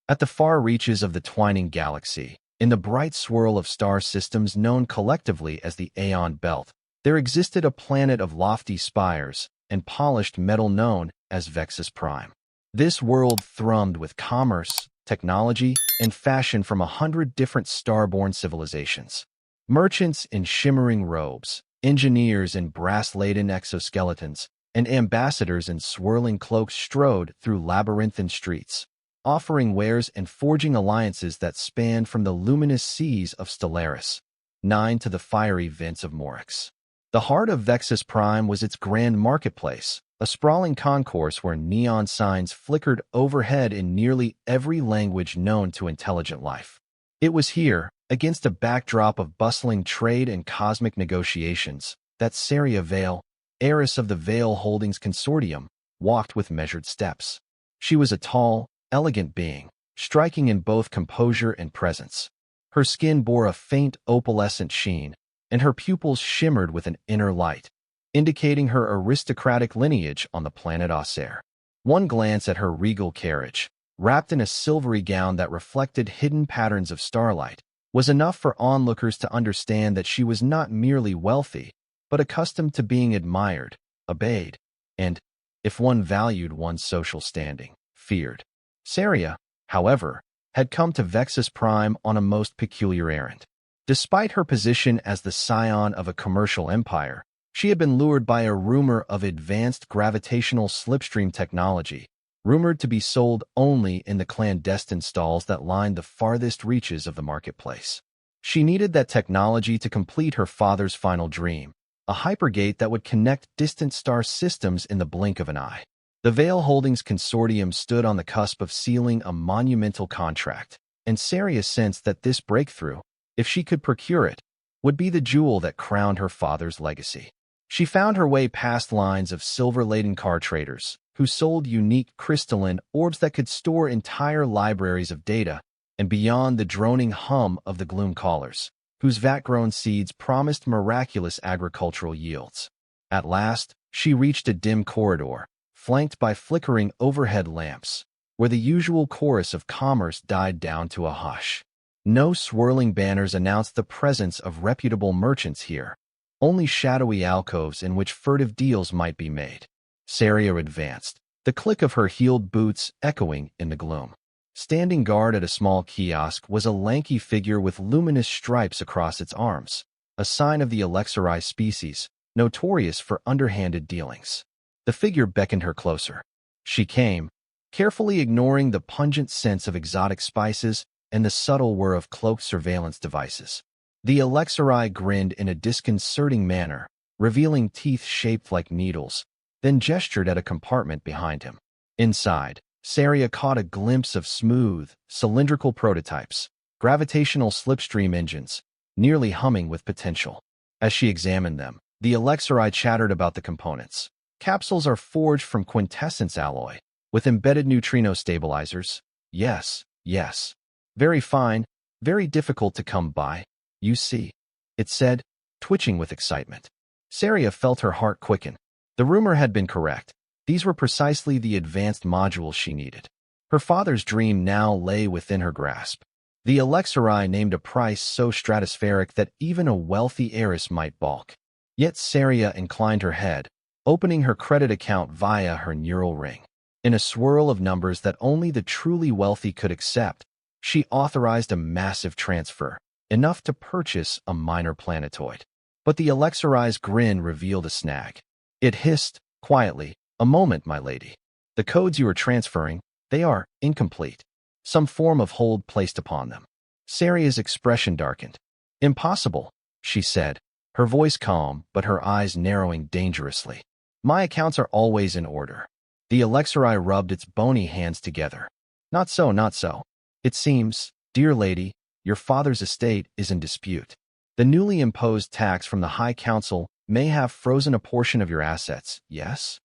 At the far reaches of the twining galaxy, in the bright swirl of star systems known collectively as the Aeon Belt, there existed a planet of lofty spires and polished metal known as Vexus Prime. This world thrummed with commerce, technology, and fashion from 100 different star-born civilizations. Merchants in shimmering robes, engineers in brass-laden exoskeletons, and ambassadors in swirling cloaks strode through labyrinthine streets, offering wares and forging alliances that spanned from the luminous seas of Stellaris, 9 to the fiery vents of Morix. The heart of Vexus Prime was its grand marketplace, a sprawling concourse where neon signs flickered overhead in nearly every language known to intelligent life. It was here, against a backdrop of bustling trade and cosmic negotiations, that Sarya Vale, heiress of the Vale Holdings Consortium, walked with measured steps. She was a tall, elegant being, striking in both composure and presence. Her skin bore a faint opalescent sheen, and her pupils shimmered with an inner light, indicating her aristocratic lineage on the planet Acer. One glance at her regal carriage, wrapped in a silvery gown that reflected hidden patterns of starlight, was enough for onlookers to understand that she was not merely wealthy, but accustomed to being admired, obeyed, and, if one valued one's social standing, feared. Saria, however, had come to Vexus Prime on a most peculiar errand. Despite her position as the scion of a commercial empire, she had been lured by a rumor of advanced gravitational slipstream technology, rumored to be sold only in the clandestine stalls that lined the farthest reaches of the marketplace. She needed that technology to complete her father's final dream, a hypergate that would connect distant star systems in the blink of an eye. The Vale Holdings Consortium stood on the cusp of sealing a monumental contract, and Saria sensed that this breakthrough, if she could procure it, would be the jewel that crowned her father's legacy. She found her way past lines of silver-laden car traders, who sold unique crystalline orbs that could store entire libraries of data, and beyond the droning hum of the gloom callers, whose vat-grown seeds promised miraculous agricultural yields. At last, she reached a dim corridor, flanked by flickering overhead lamps, where the usual chorus of commerce died down to a hush. No swirling banners announced the presence of reputable merchants here, only shadowy alcoves in which furtive deals might be made. Saria advanced, the click of her heeled boots echoing in the gloom. Standing guard at a small kiosk was a lanky figure with luminous stripes across its arms, a sign of the Elixiri species, notorious for underhanded dealings. The figure beckoned her closer. She came, carefully ignoring the pungent scents of exotic spices and the subtle whir of cloaked surveillance devices. The Elixiri grinned in a disconcerting manner, revealing teeth shaped like needles, then gestured at a compartment behind him. Inside, Saria caught a glimpse of smooth, cylindrical prototypes, gravitational slipstream engines, nearly humming with potential. As she examined them, the Elixiri chattered about the components. Capsules are forged from quintessence alloy, with embedded neutrino stabilizers. Yes, yes. Very fine, very difficult to come by, you see, it said, twitching with excitement. Saria felt her heart quicken. The rumor had been correct. These were precisely the advanced modules she needed. Her father's dream now lay within her grasp. The Elixiri named a price so stratospheric that even a wealthy heiress might balk. Yet Saria inclined her head, opening her credit account via her neural ring. In a swirl of numbers that only the truly wealthy could accept, she authorized a massive transfer, enough to purchase a minor planetoid. But the Elixiri's grin revealed a snag. It hissed, quietly, "A moment, my lady. The codes you are transferring, they are incomplete. Some form of hold placed upon them." Saria's expression darkened. "Impossible," she said, her voice calm but her eyes narrowing dangerously. "My accounts are always in order." The Elixiri rubbed its bony hands together. "Not so, not so. It seems, dear lady, your father's estate is in dispute. The newly imposed tax from the High Council may have frozen a portion of your assets, yes?"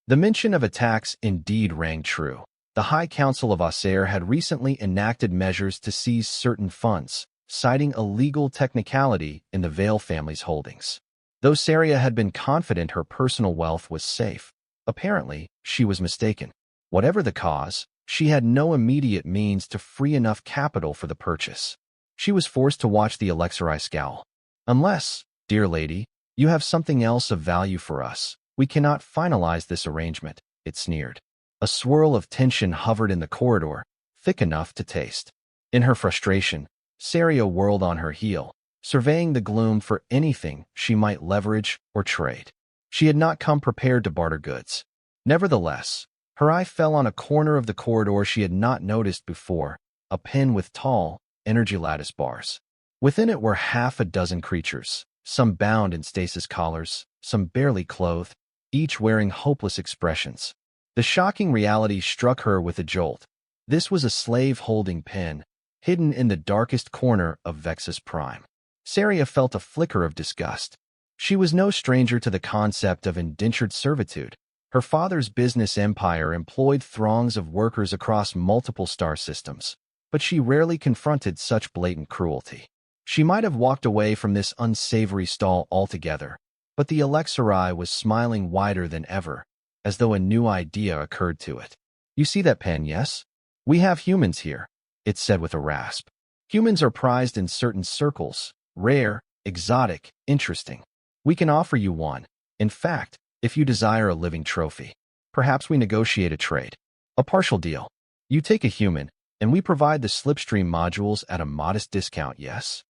The mention of a tax indeed rang true. The High Council of Acer had recently enacted measures to seize certain funds, citing a legal technicality in the Vale family's holdings. Though Saria had been confident her personal wealth was safe, apparently she was mistaken. Whatever the cause, she had no immediate means to free enough capital for the purchase. She was forced to watch the Elixiri scowl. Unless, dear lady, you have something else of value for us, we cannot finalize this arrangement, it sneered. A swirl of tension hovered in the corridor, thick enough to taste. In her frustration, Saria whirled on her heel, surveying the gloom for anything she might leverage or trade. She had not come prepared to barter goods. Nevertheless, her eye fell on a corner of the corridor she had not noticed before, a pen with tall, energy lattice bars. Within it were half a dozen creatures, some bound in stasis collars, some barely clothed, each wearing hopeless expressions. The shocking reality struck her with a jolt. This was a slave-holding pen, hidden in the darkest corner of Vexus Prime. Saria felt a flicker of disgust. She was no stranger to the concept of indentured servitude. Her father's business empire employed throngs of workers across multiple star systems, but she rarely confronted such blatant cruelty. She might have walked away from this unsavory stall altogether, but the Elixiri was smiling wider than ever, as though a new idea occurred to it. You see that pen, yes? We have humans here, it said with a rasp. Humans are prized in certain circles, rare, exotic, interesting. We can offer you one. In fact, if you desire a living trophy, perhaps we negotiate a trade. A partial deal. You take a human, and we provide the slipstream modules at a modest discount, yes?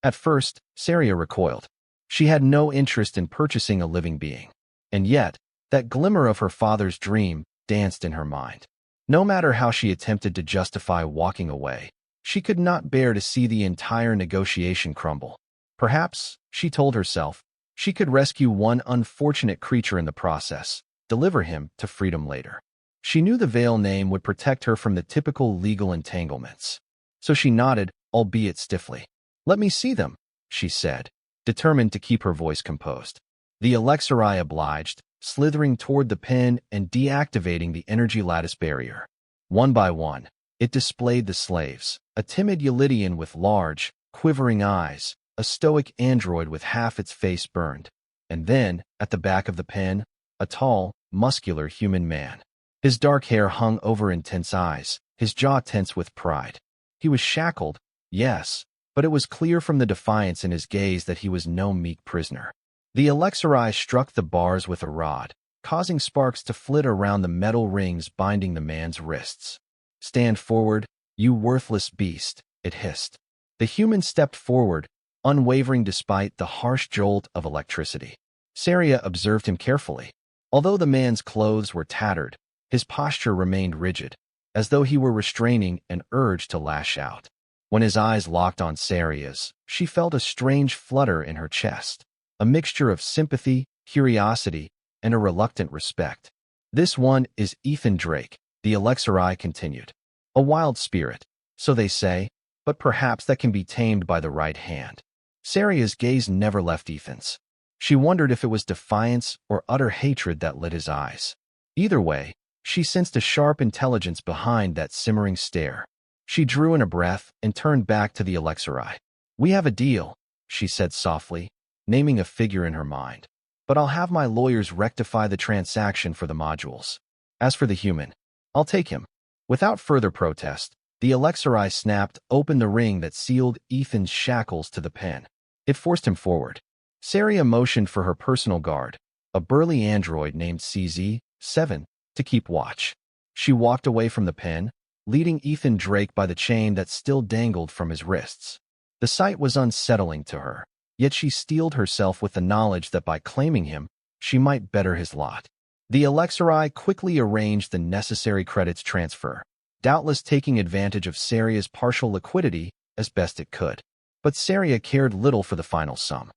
At first, Saria recoiled. She had no interest in purchasing a living being. And yet, that glimmer of her father's dream danced in her mind. No matter how she attempted to justify walking away, she could not bear to see the entire negotiation crumble. Perhaps, she told herself, she could rescue one unfortunate creature in the process, deliver him to freedom later. She knew the Vale name would protect her from the typical legal entanglements. So she nodded, albeit stiffly. Let me see them, she said, determined to keep her voice composed. The Elixiri obliged, slithering toward the pen and deactivating the energy lattice barrier. One by one, it displayed the slaves, a timid Eulidian with large, quivering eyes, a stoic android with half its face burned, and then, at the back of the pen, a tall, muscular human man. His dark hair hung over intense eyes, his jaw tense with pride. He was shackled, yes, but it was clear from the defiance in his gaze that he was no meek prisoner. The Elixiri struck the bars with a rod, causing sparks to flit around the metal rings binding the man's wrists. Stand forward, you worthless beast, it hissed. The human stepped forward, unwavering despite the harsh jolt of electricity. Saria observed him carefully. Although the man's clothes were tattered, his posture remained rigid, as though he were restraining an urge to lash out. When his eyes locked on Saria's, she felt a strange flutter in her chest, a mixture of sympathy, curiosity, and a reluctant respect. This one is Ethan Drake, the Elixiri continued. A wild spirit, so they say, but perhaps that can be tamed by the right hand. Saria's gaze never left Ethan's. She wondered if it was defiance or utter hatred that lit his eyes. Either way, she sensed a sharp intelligence behind that simmering stare. She drew in a breath and turned back to the Elixiri. We have a deal, she said softly, naming a figure in her mind. But I'll have my lawyers rectify the transaction for the modules. As for the human, I'll take him. Without further protest, the Elixiri snapped open the ring that sealed Ethan's shackles to the pen. It forced him forward. Saria motioned for her personal guard, a burly android named CZ-7, to keep watch. She walked away from the pen, leading Ethan Drake by the chain that still dangled from his wrists. The sight was unsettling to her, yet she steeled herself with the knowledge that by claiming him, she might better his lot. The Elixiri quickly arranged the necessary credits transfer, doubtless taking advantage of Saria's partial liquidity as best it could. But Saria cared little for the final sum.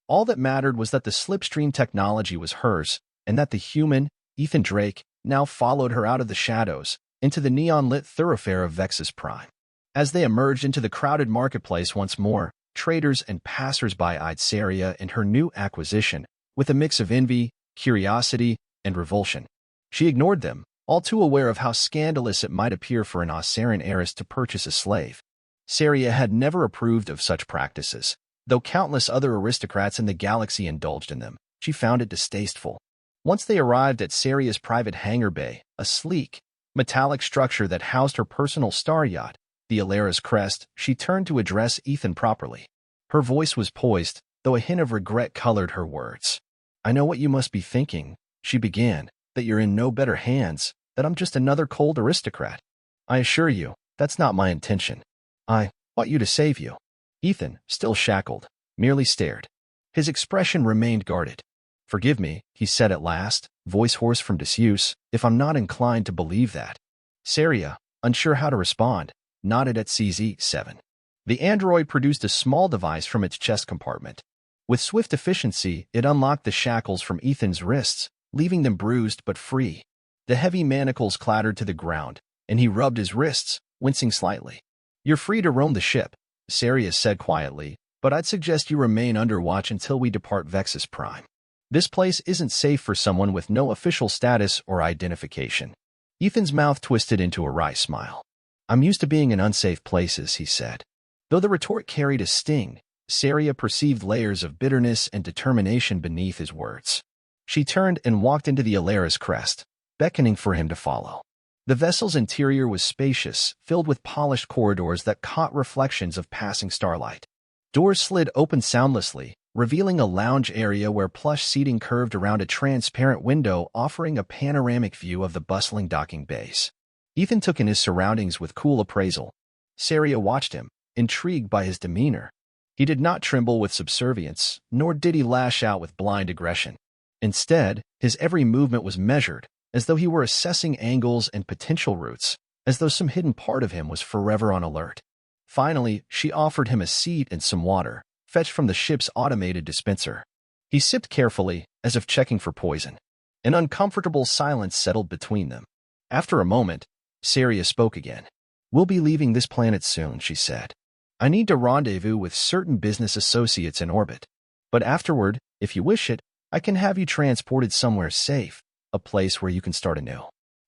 All that mattered was that the slipstream technology was hers, and that the human, Ethan Drake, now followed her out of the shadows, into the neon-lit thoroughfare of Vexus Prime. As they emerged into the crowded marketplace once more, traders and passers-by eyed Saria and her new acquisition with a mix of envy, curiosity, and revulsion. She ignored them, all too aware of how scandalous it might appear for an Osirian heiress to purchase a slave. Saria had never approved of such practices, though countless other aristocrats in the galaxy indulged in them. She found it distasteful. Once they arrived at Saria's private hangar bay, a sleek, metallic structure that housed her personal star yacht, the Heiress crest, she turned to address Ethan properly. Her voice was poised, though a hint of regret colored her words. "I know what you must be thinking," she began, "that you're in no better hands, that I'm just another cold aristocrat. I assure you, that's not my intention. I want you to save you." Ethan, still shackled, merely stared. His expression remained guarded. "Forgive me," he said at last, voice hoarse from disuse, "if I'm not inclined to believe that." Saria, unsure how to respond, nodded at CZ7. The android produced a small device from its chest compartment. With swift efficiency, it unlocked the shackles from Ethan's wrists, leaving them bruised but free. The heavy manacles clattered to the ground, and he rubbed his wrists, wincing slightly. "You're free to roam the ship," Saria said quietly, "but I'd suggest you remain under watch until we depart Vexus Prime. This place isn't safe for someone with no official status or identification." Ethan's mouth twisted into a wry smile. "I'm used to being in unsafe places," he said. Though the retort carried a sting, Saria perceived layers of bitterness and determination beneath his words. She turned and walked into the Heiress crest, beckoning for him to follow. The vessel's interior was spacious, filled with polished corridors that caught reflections of passing starlight. Doors slid open soundlessly, revealing a lounge area where plush seating curved around a transparent window offering a panoramic view of the bustling docking bays. Ethan took in his surroundings with cool appraisal. Saria watched him, intrigued by his demeanor. He did not tremble with subservience, nor did he lash out with blind aggression. Instead, his every movement was measured, as though he were assessing angles and potential routes, as though some hidden part of him was forever on alert. Finally, she offered him a seat and some water, fetched from the ship's automated dispenser. He sipped carefully, as if checking for poison. An uncomfortable silence settled between them. After a moment, Saria spoke again. "We'll be leaving this planet soon," she said. "I need to rendezvous with certain business associates in orbit. But afterward, if you wish it, I can have you transported somewhere safe, a place where you can start anew."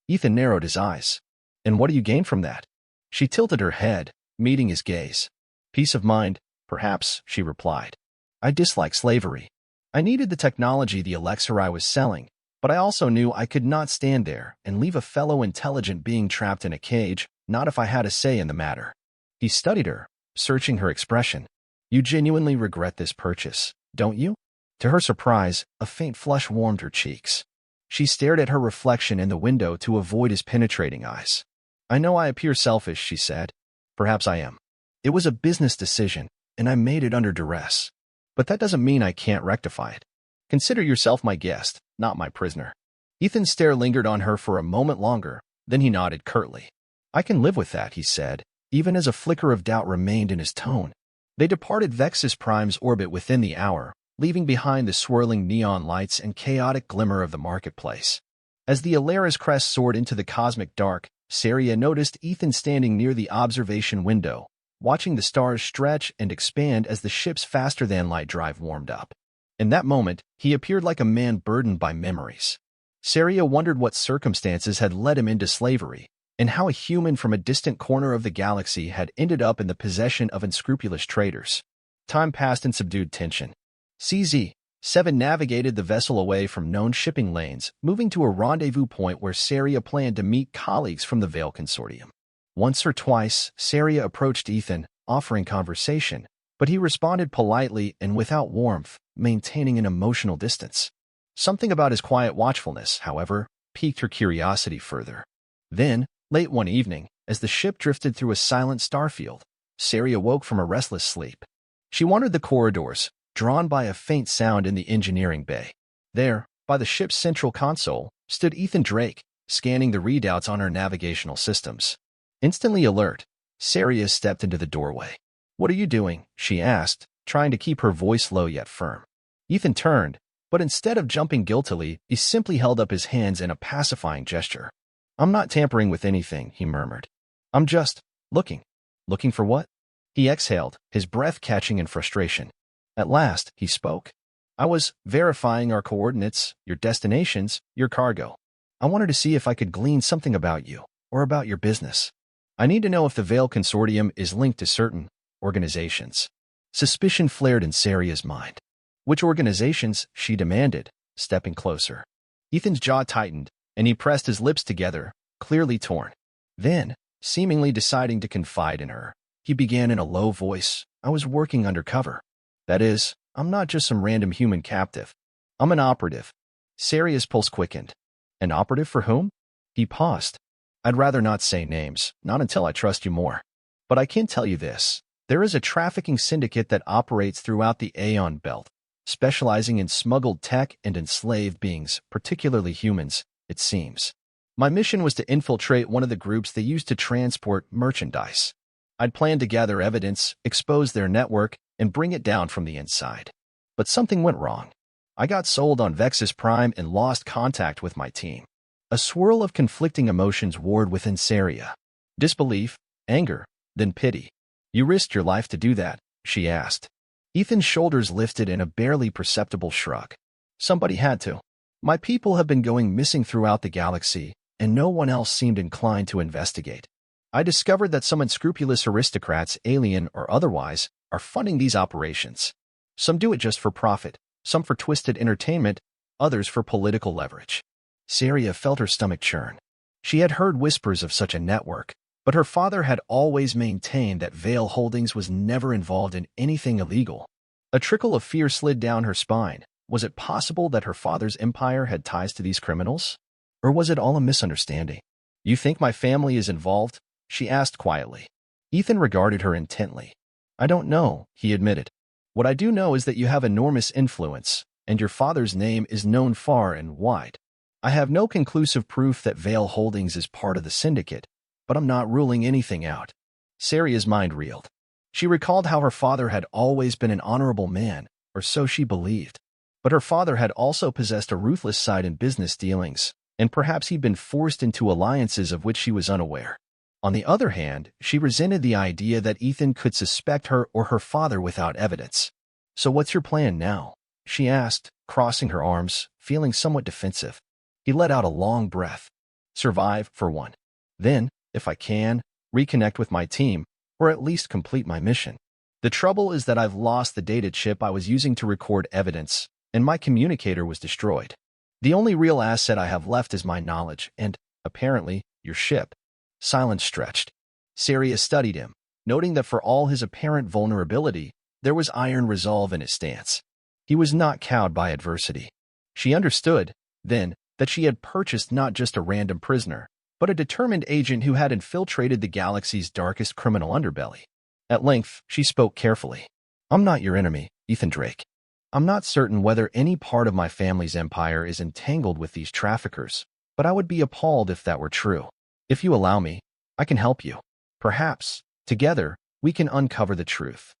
Ethan narrowed his eyes. "And what do you gain from that?" She tilted her head, meeting his gaze. "Peace of mind, perhaps," she replied. "I dislike slavery. I needed the technology the elixir I was selling, but I also knew I could not stand there and leave a fellow intelligent being trapped in a cage, not if I had a say in the matter." He studied her, searching her expression. "You genuinely regret this purchase, don't you?" To her surprise, a faint flush warmed her cheeks. She stared at her reflection in the window to avoid his penetrating eyes. "I know I appear selfish," she said. "Perhaps I am. It was a business decision, and I made it under duress. But that doesn't mean I can't rectify it. Consider yourself my guest, not my prisoner." Ethan's stare lingered on her for a moment longer, then he nodded curtly. "I can live with that," he said, even as a flicker of doubt remained in his tone. They departed Vexus Prime's orbit within the hour, leaving behind the swirling neon lights and chaotic glimmer of the marketplace. As the Heiress crest soared into the cosmic dark, Saria noticed Ethan standing near the observation window, watching the stars stretch and expand as the ship's faster-than-light drive warmed up. In that moment, he appeared like a man burdened by memories. Saria wondered what circumstances had led him into slavery, and how a human from a distant corner of the galaxy had ended up in the possession of unscrupulous traders. Time passed in subdued tension. CZ-7 navigated the vessel away from known shipping lanes, moving to a rendezvous point where Saria planned to meet colleagues from the Vale Consortium. Once or twice, Saria approached Ethan, offering conversation, but he responded politely and without warmth, maintaining an emotional distance. Something about his quiet watchfulness, however, piqued her curiosity further. Then, late one evening, as the ship drifted through a silent starfield, Saria woke from a restless sleep. She wandered the corridors, drawn by a faint sound in the engineering bay. There, by the ship's central console, stood Ethan Drake, scanning the readouts on her navigational systems. Instantly alert, Saria stepped into the doorway. "What are you doing?" she asked, trying to keep her voice low yet firm. Ethan turned, but instead of jumping guiltily, he simply held up his hands in a pacifying gesture. "I'm not tampering with anything," he murmured. "I'm just looking." "Looking for what?" He exhaled, his breath catching in frustration. At last, he spoke. "I was verifying our coordinates, your destinations, your cargo. I wanted to see if I could glean something about you, or about your business. I need to know if the Vale Consortium is linked to certain organizations." Suspicion flared in Saria's mind. "Which organizations?" she demanded, stepping closer. Ethan's jaw tightened, and he pressed his lips together, clearly torn. Then, seemingly deciding to confide in her, he began in a low voice, "I was working undercover. That is, I'm not just some random human captive. I'm an operative." Sarya's pulse quickened. "An operative for whom?" He paused. "I'd rather not say names, not until I trust you more. But I can tell you this. There is a trafficking syndicate that operates throughout the Aeon Belt, specializing in smuggled tech and enslaved beings, particularly humans, it seems. My mission was to infiltrate one of the groups they used to transport merchandise. I'd planned to gather evidence, expose their network, and bring it down from the inside. But something went wrong. I got sold on Vexus Prime and lost contact with my team." A swirl of conflicting emotions warred within Saria. Disbelief, anger, then pity. "You risked your life to do that?" she asked. Ethan's shoulders lifted in a barely perceptible shrug. "Somebody had to. My people have been going missing throughout the galaxy, and no one else seemed inclined to investigate. I discovered that some unscrupulous aristocrats, alien or otherwise, are funding these operations. Some do it just for profit, some for twisted entertainment, others for political leverage." Saria felt her stomach churn. She had heard whispers of such a network, but her father had always maintained that Vale Holdings was never involved in anything illegal. A trickle of fear slid down her spine. Was it possible that her father's empire had ties to these criminals? Or was it all a misunderstanding? "You think my family is involved?" she asked quietly. Ethan regarded her intently. "I don't know," he admitted. "What I do know is that you have enormous influence, and your father's name is known far and wide. I have no conclusive proof that Vale Holdings is part of the syndicate, but I'm not ruling anything out." Saria's mind reeled. She recalled how her father had always been an honorable man, or so she believed. But her father had also possessed a ruthless side in business dealings, and perhaps he'd been forced into alliances of which she was unaware. On the other hand, she resented the idea that Ethan could suspect her or her father without evidence. "So what's your plan now?" she asked, crossing her arms, feeling somewhat defensive. He let out a long breath. "Survive, for one. Then, if I can, reconnect with my team, or at least complete my mission. The trouble is that I've lost the data chip I was using to record evidence, and my communicator was destroyed. The only real asset I have left is my knowledge, and, apparently, your ship." Silence stretched. Saria studied him, noting that for all his apparent vulnerability, there was iron resolve in his stance. He was not cowed by adversity. She understood, then, that she had purchased not just a random prisoner, but a determined agent who had infiltrated the galaxy's darkest criminal underbelly. At length, she spoke carefully. "I'm not your enemy, Ethan Drake. I'm not certain whether any part of my family's empire is entangled with these traffickers, but I would be appalled if that were true. If you allow me, I can help you. Perhaps, together, we can uncover the truth."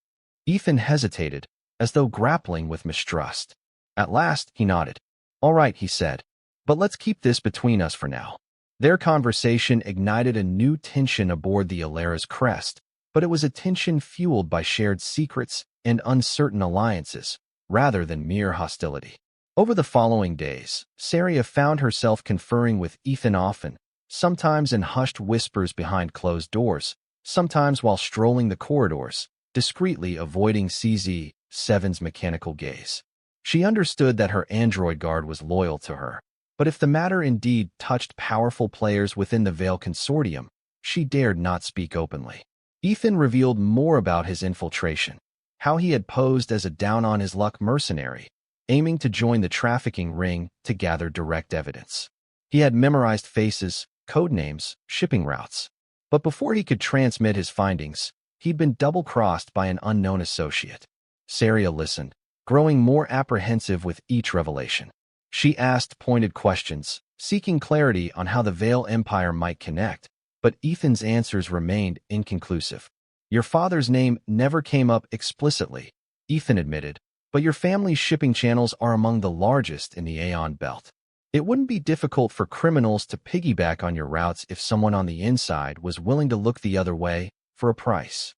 Ethan hesitated, as though grappling with mistrust. At last, he nodded. "All right," he said, "but let's keep this between us for now." Their conversation ignited a new tension aboard the Alera's crest, but it was a tension fueled by shared secrets and uncertain alliances, rather than mere hostility. Over the following days, Saria found herself conferring with Ethan often, sometimes in hushed whispers behind closed doors, sometimes while strolling the corridors, discreetly avoiding CZ-7's mechanical gaze. She understood that her android guard was loyal to her, but if the matter indeed touched powerful players within the Vale Consortium, she dared not speak openly. Ethan revealed more about his infiltration, how he had posed as a down-on-his-luck mercenary, aiming to join the trafficking ring to gather direct evidence. He had memorized faces, code names, shipping routes. But before he could transmit his findings, he'd been double-crossed by an unknown associate. Saria listened, growing more apprehensive with each revelation. She asked pointed questions, seeking clarity on how the Vale Empire might connect, but Ethan's answers remained inconclusive. "Your father's name never came up explicitly," Ethan admitted, "but your family's shipping channels are among the largest in the Aeon Belt. It wouldn't be difficult for criminals to piggyback on your routes if someone on the inside was willing to look the other way for a price."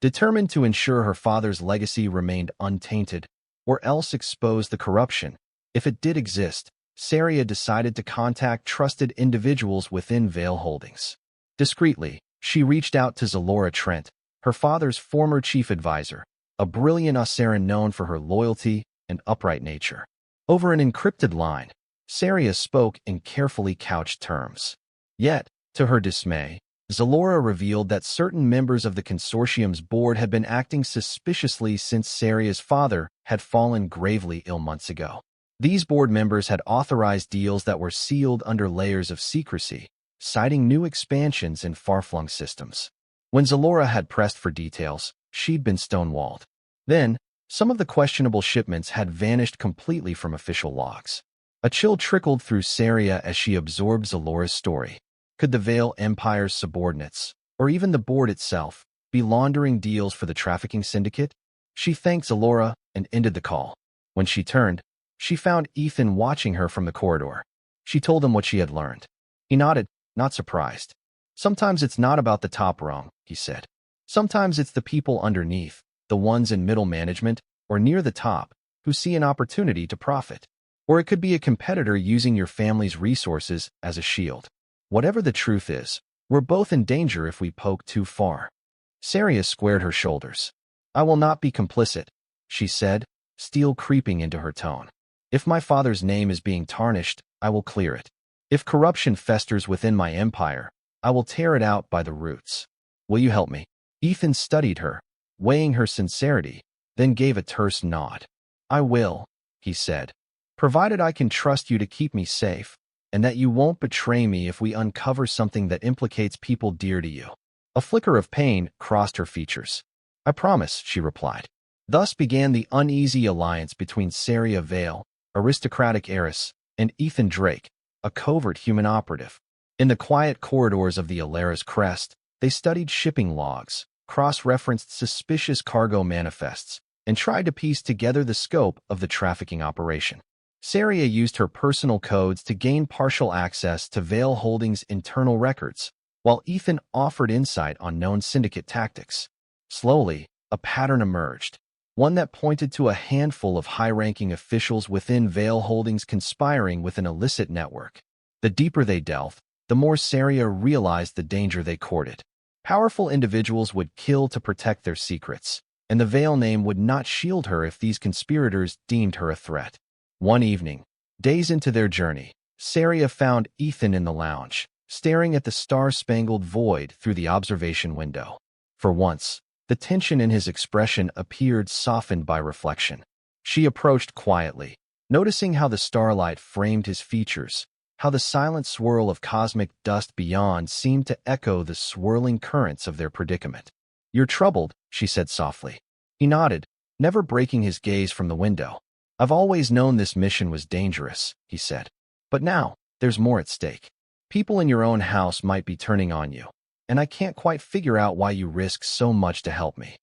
Determined to ensure her father's legacy remained untainted, or else expose the corruption, if it did exist, Saria decided to contact trusted individuals within Vale Holdings. Discreetly, she reached out to Zalora Trent, her father's former chief advisor, a brilliant Ossaran known for her loyalty and upright nature. Over an encrypted line, Saria spoke in carefully couched terms. Yet, To her dismay, Zalora revealed that certain members of the consortium's board had been acting suspiciously since Sarya's father had fallen gravely ill months ago. These board members had authorized deals that were sealed under layers of secrecy, citing new expansions in far-flung systems. When Zalora had pressed for details, she'd been stonewalled. Then, some of the questionable shipments had vanished completely from official logs. A chill trickled through Saria as she absorbed Zalora's story. Could the Vale Empire's subordinates, or even the board itself, be laundering deals for the trafficking syndicate? She thanked Zalora and ended the call. When she turned, she found Ethan watching her from the corridor. She told him what she had learned. He nodded, not surprised. Sometimes it's not about the top rung, he said. Sometimes it's the people underneath, the ones in middle management, or near the top, who see an opportunity to profit. Or it could be a competitor using your family's resources as a shield. Whatever the truth is, we're both in danger if we poke too far. Sarya squared her shoulders. I will not be complicit, she said, steel creeping into her tone. If my father's name is being tarnished, I will clear it. If corruption festers within my empire, I will tear it out by the roots. Will you help me? Ethan studied her, weighing her sincerity, then gave a terse nod. I will, he said, provided I can trust you to keep me safe, and that you won't betray me if we uncover something that implicates people dear to you. A flicker of pain crossed her features. I promise, she replied. Thus began the uneasy alliance between Sarya Vale, aristocratic heiress, and Ethan Drake, a covert human operative. In the quiet corridors of the Alara's crest, they studied shipping logs, cross-referenced suspicious cargo manifests, and tried to piece together the scope of the trafficking operation. Saria used her personal codes to gain partial access to Vale Holdings' internal records, while Ethan offered insight on known syndicate tactics. Slowly, a pattern emerged, one that pointed to a handful of high-ranking officials within Vale Holdings conspiring with an illicit network. The deeper they delved, the more Saria realized the danger they courted. Powerful individuals would kill to protect their secrets, and the Vale name would not shield her if these conspirators deemed her a threat. One evening, days into their journey, Saria found Ethan in the lounge, staring at the star-spangled void through the observation window. For once, the tension in his expression appeared softened by reflection. She approached quietly, noticing how the starlight framed his features, how the silent swirl of cosmic dust beyond seemed to echo the swirling currents of their predicament. You're troubled, she said softly. He nodded, never breaking his gaze from the window. I've always known this mission was dangerous, he said. But now, there's more at stake. People in your own house might be turning on you, and I can't quite figure out why you risk so much to help me.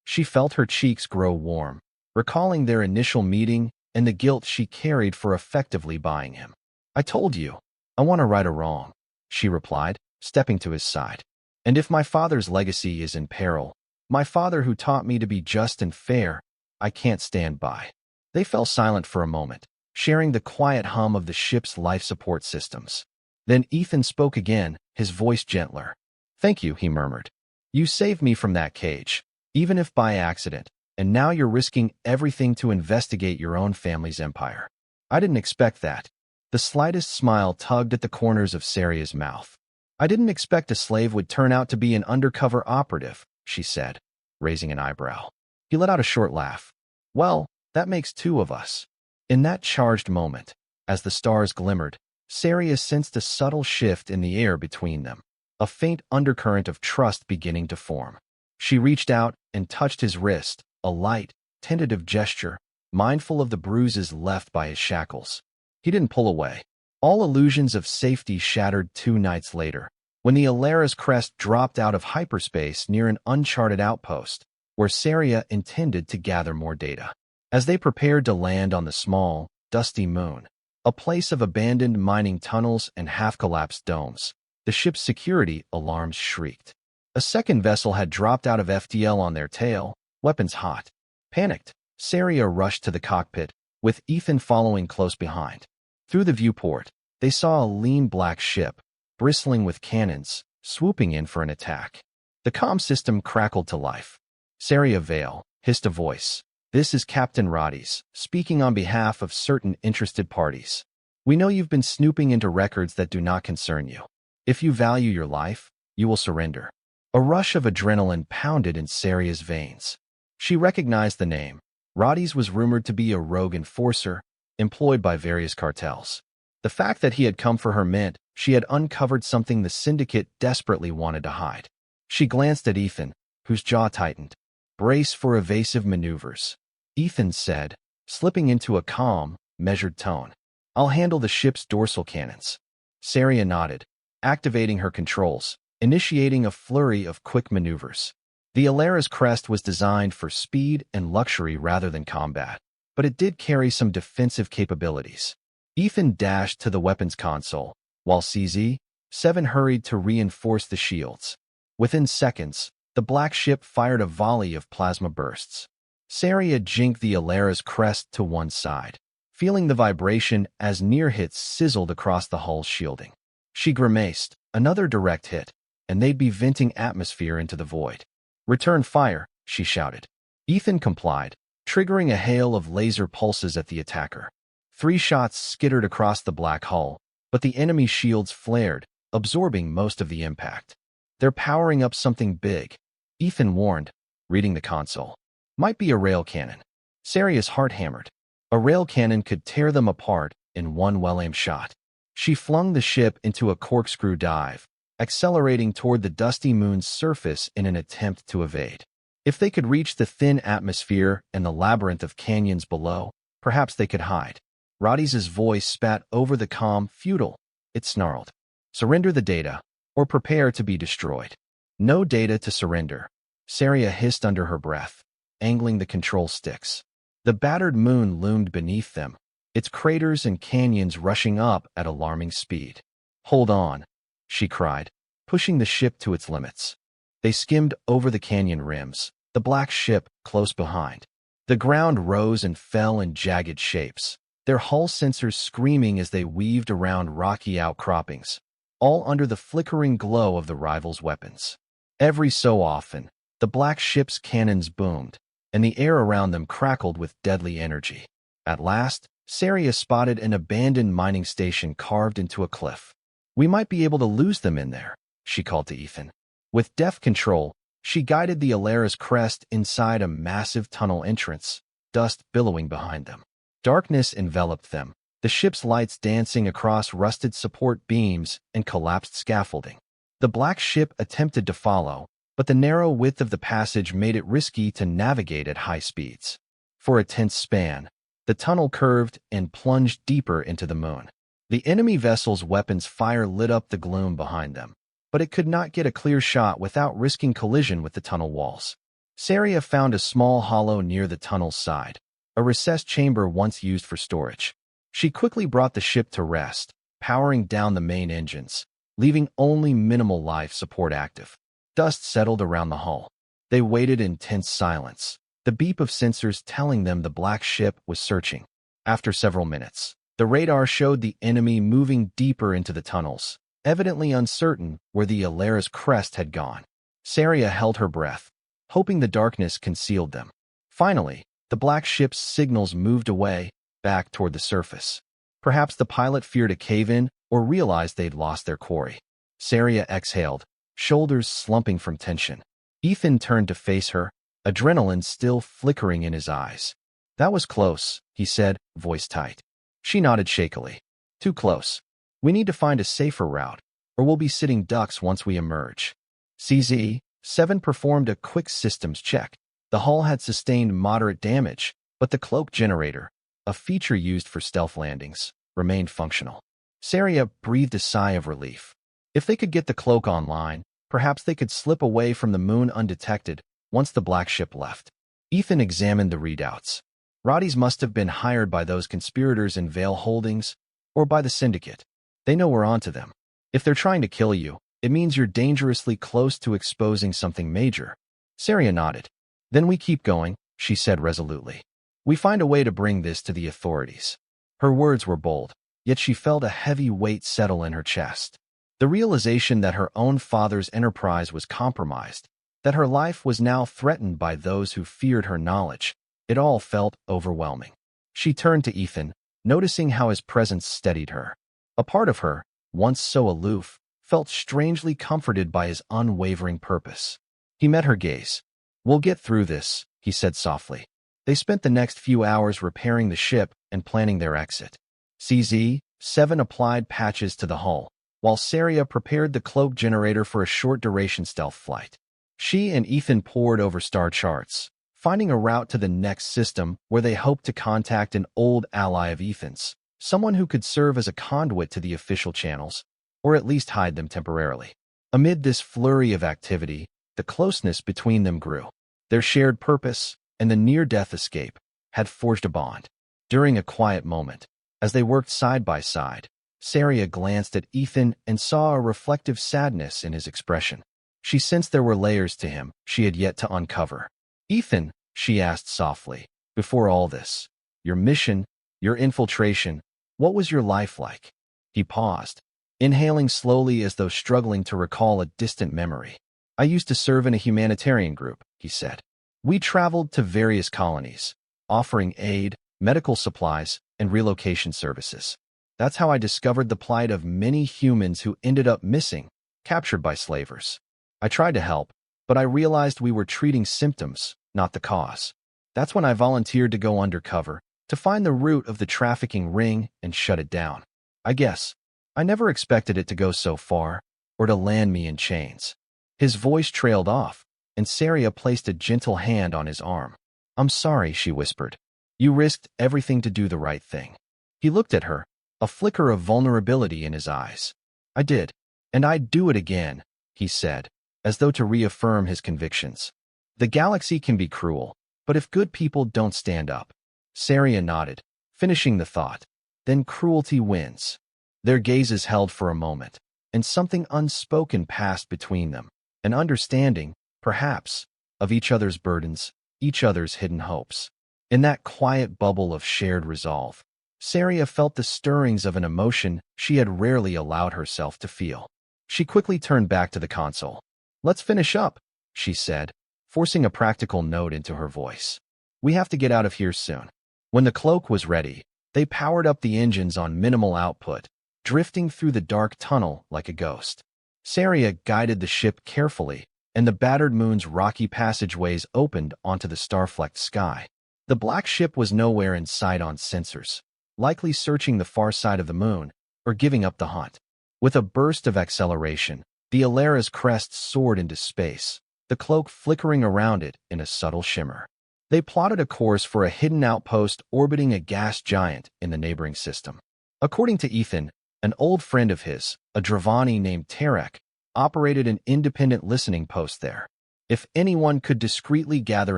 She felt her cheeks grow warm, recalling their initial meeting and the guilt she carried for effectively buying him. I told you, I want to right a wrong, she replied, stepping to his side. And if my father's legacy is in peril, my father who taught me to be just and fair, I can't stand by. They fell silent for a moment, sharing the quiet hum of the ship's life support systems. Then Ethan spoke again, his voice gentler. Thank you, he murmured. You saved me from that cage, even if by accident, and now you're risking everything to investigate your own family's empire. I didn't expect that. The slightest smile tugged at the corners of Sarya's mouth. I didn't expect a slave would turn out to be an undercover operative, she said, raising an eyebrow. He let out a short laugh. Well, that makes two of us. In that charged moment, as the stars glimmered, Sarya sensed a subtle shift in the air between them, a faint undercurrent of trust beginning to form. She reached out and touched his wrist, a light, tentative gesture, mindful of the bruises left by his shackles. He didn't pull away. All illusions of safety shattered 2 nights later, when the Alara's crest dropped out of hyperspace near an uncharted outpost, where Saria intended to gather more data. As they prepared to land on the small, dusty moon, a place of abandoned mining tunnels and half-collapsed domes, the ship's security alarms shrieked. A second vessel had dropped out of FTL on their tail, weapons hot. Panicked, Saria rushed to the cockpit, with Ethan following close behind. Through the viewport, they saw a lean black ship, bristling with cannons, swooping in for an attack. The comm system crackled to life. Sarya Vale, hissed a voice. This is Captain Roddy's, speaking on behalf of certain interested parties. We know you've been snooping into records that do not concern you. If you value your life, you will surrender. A rush of adrenaline pounded in Sarya's veins. She recognized the name. Roddy's was rumored to be a rogue enforcer, employed by various cartels. The fact that he had come for her meant she had uncovered something the syndicate desperately wanted to hide. She glanced at Ethan, whose jaw tightened. Brace for evasive maneuvers, Ethan said, slipping into a calm, measured tone. I'll handle the ship's dorsal cannons. Sarya nodded, activating her controls, initiating a flurry of quick maneuvers. The Heiress crest was designed for speed and luxury rather than combat, but it did carry some defensive capabilities. Ethan dashed to the weapons console, while CZ-7 hurried to reinforce the shields. Within seconds, the black ship fired a volley of plasma bursts. Saria jinked the Heiress crest to one side, feeling the vibration as near hits sizzled across the hull's shielding. She grimaced, another direct hit, and they'd be venting atmosphere into the void. Return fire, she shouted. Ethan complied, triggering a hail of laser pulses at the attacker. 3 shots skittered across the black hull, but the enemy shields flared, absorbing most of the impact. They're powering up something big, Ethan warned, reading the console. Might be a rail cannon. Sarya's heart hammered. A rail cannon could tear them apart in one well-aimed shot. She flung the ship into a corkscrew dive, accelerating toward the dusty moon's surface in an attempt to evade. If they could reach the thin atmosphere and the labyrinth of canyons below, perhaps they could hide. Roddy's voice spat over the comm. Futile, it snarled. Surrender the data, or prepare to be destroyed. No data to surrender, Sarya hissed under her breath, angling the control sticks. The battered moon loomed beneath them, its craters and canyons rushing up at alarming speed. Hold on, she cried, pushing the ship to its limits. They skimmed over the canyon rims, the black ship close behind. The ground rose and fell in jagged shapes, their hull sensors screaming as they weaved around rocky outcroppings, all under the flickering glow of the rivals' weapons. Every so often, the black ship's cannons boomed, and the air around them crackled with deadly energy. At last, Sarya spotted an abandoned mining station carved into a cliff. We might be able to lose them in there, she called to Ethan. With deft control, she guided the Heiress crest inside a massive tunnel entrance, dust billowing behind them. Darkness enveloped them, the ship's lights dancing across rusted support beams and collapsed scaffolding. The black ship attempted to follow, but the narrow width of the passage made it risky to navigate at high speeds. For a tense span, the tunnel curved and plunged deeper into the moon. The enemy vessel's weapons fire lit up the gloom behind them, but it could not get a clear shot without risking collision with the tunnel walls. Sarya found a small hollow near the tunnel's side, a recessed chamber once used for storage. She quickly brought the ship to rest, powering down the main engines, leaving only minimal life support active. Dust settled around the hull. They waited in tense silence, the beep of sensors telling them the black ship was searching. After several minutes, the radar showed the enemy moving deeper into the tunnels, evidently uncertain where the Heiress crest had gone. Sarya held her breath, hoping the darkness concealed them. Finally, the black ship's signals moved away, back toward the surface. Perhaps the pilot feared a cave-in or realized they'd lost their quarry. Sarya exhaled, shoulders slumping from tension. Ethan turned to face her, adrenaline still flickering in his eyes. That was close, he said, voice tight. She nodded shakily. Too close. We need to find a safer route, or we'll be sitting ducks once we emerge. CZ-7 performed a quick systems check. The hull had sustained moderate damage, but the cloak generator, a feature used for stealth landings, remained functional. Sarya breathed a sigh of relief. If they could get the cloak online, perhaps they could slip away from the moon undetected once the black ship left. Ethan examined the readouts. Roddy's must have been hired by those conspirators in Vale Holdings, or by the syndicate. They know we're onto them. If they're trying to kill you, it means you're dangerously close to exposing something major. Sarya nodded. Then we keep going, she said resolutely. We find a way to bring this to the authorities. Her words were bold, yet she felt a heavy weight settle in her chest. The realization that her own father's enterprise was compromised, that her life was now threatened by those who feared her knowledge, it all felt overwhelming. She turned to Ethan, noticing how his presence steadied her. A part of her, once so aloof, felt strangely comforted by his unwavering purpose. He met her gaze. "We'll get through this," he said softly. They spent the next few hours repairing the ship and planning their exit. CZ-7 applied patches to the hull, while Saria prepared the cloak generator for a short-duration stealth flight. She and Ethan pored over star charts, finding a route to the next system where they hoped to contact an old ally of Ethan's, someone who could serve as a conduit to the official channels, or at least hide them temporarily. Amid this flurry of activity, the closeness between them grew. Their shared purpose and the near-death escape had forged a bond. During a quiet moment, as they worked side by side, Sarya glanced at Ethan and saw a reflective sadness in his expression. She sensed there were layers to him she had yet to uncover. "Ethan," she asked softly, "before all this, your mission, your infiltration, what was your life like?" He paused, inhaling slowly as though struggling to recall a distant memory. "I used to serve in a humanitarian group," he said. "We traveled to various colonies, offering aid, medical supplies, and relocation services. That's how I discovered the plight of many humans who ended up missing, captured by slavers. I tried to help, but I realized we were treating symptoms, not the cause. That's when I volunteered to go undercover, to find the root of the trafficking ring and shut it down. I guess I never expected it to go so far, or to land me in chains." His voice trailed off, and Saria placed a gentle hand on his arm. "I'm sorry," she whispered. "You risked everything to do the right thing." He looked at her, a flicker of vulnerability in his eyes. "I did, and I'd do it again," he said, as though to reaffirm his convictions. "The galaxy can be cruel, but if good people don't stand up." Saria nodded, finishing the thought. "Then cruelty wins." Their gazes held for a moment, and something unspoken passed between them, an understanding, perhaps, of each other's burdens, each other's hidden hopes. In that quiet bubble of shared resolve, Saria felt the stirrings of an emotion she had rarely allowed herself to feel. She quickly turned back to the console. "Let's finish up," she said, forcing a practical note into her voice. "We have to get out of here soon." When the cloak was ready, they powered up the engines on minimal output, drifting through the dark tunnel like a ghost. Saria guided the ship carefully, and the battered moon's rocky passageways opened onto the star-flecked sky. The black ship was nowhere in sight on sensors, likely searching the far side of the moon, or giving up the hunt. With a burst of acceleration, the Heiress crest soared into space, the cloak flickering around it in a subtle shimmer. They plotted a course for a hidden outpost orbiting a gas giant in the neighboring system. According to Ethan, an old friend of his, a Dravani named Tarek, operated an independent listening post there. If anyone could discreetly gather